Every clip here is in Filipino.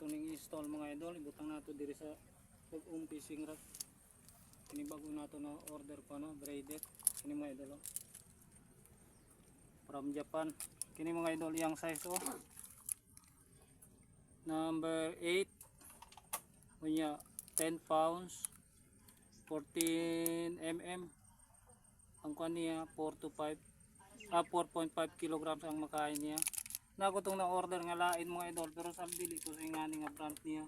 ning install mga idol, ibutang nato diri sa fishing rod. Kini bago nato na order pa no, braided. Kini mga idol from Japan. Kini mga idol yang size number 8. Kunya 10 pounds 14 mm. Ang kaniya 4.5 kilograms ang makain niya. Nako tong na order nga lain mga idol, pero sa dili to sa ngani nga brand niya.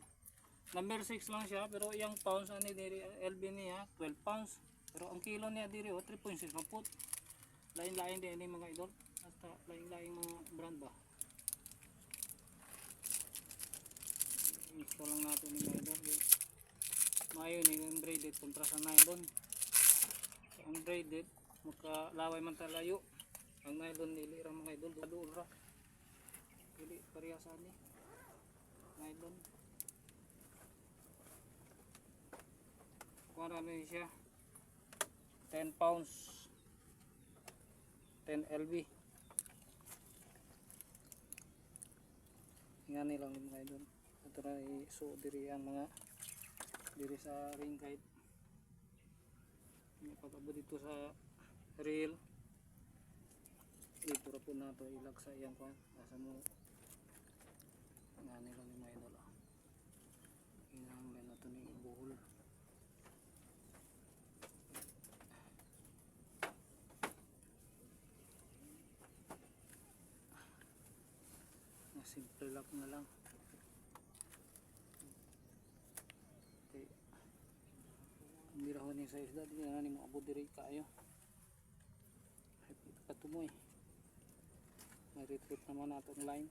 Number 6 lang siya, pero iyang pounds ani diri LB niya 12 pounds. Pero ang kilo niya diri 3.6 maput. Lain-lain din ini mga idol. Basta lain-lain mga brand ba. Install lang natin ni mga idol. Mayo ni ang braided kontra sa nylon. So, ang braided makalaway man talayo. Ang nylon dili ra mga idol duol ra. Dili parehas ani. Nylon. Kuha na siya 10 pounds 10 lb. Ngani lang mga idol. Ito na iso diri ang mga diri sa ring guide. Pag-abot dito sa reel, dito ra po nato ilag sa iyang kwan. Asa mo ngani lang mga idol. Inang na to ni buhol. Simple lock na lang. Okay. Hindi raw ni sa isda, hindi na ni mo abot diri kaayo. Katumoy. May retrieve naman natong line.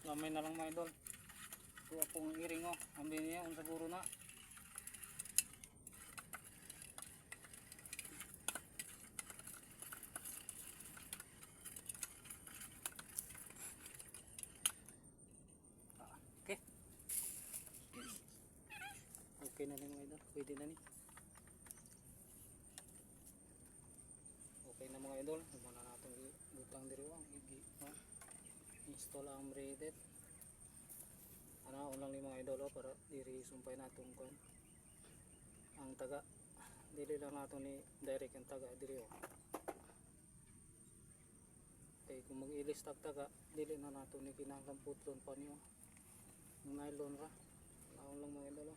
Lamay na lang mga idol. Ito akong iring ambil niya unsa guro na. Okay. Okay na ni mga idol. Pwede na ni. Okay na mga idol. Muna natin butang diri ang install ang braided. Ulang ni mga idol para diri sumpay natong kon ang taga dili lang nato ni direct ang taga diri kay kung mag-ilis taga dili na nato ni kinahanglan putlon pa niyo ng nylon ra. Naon lang mga idol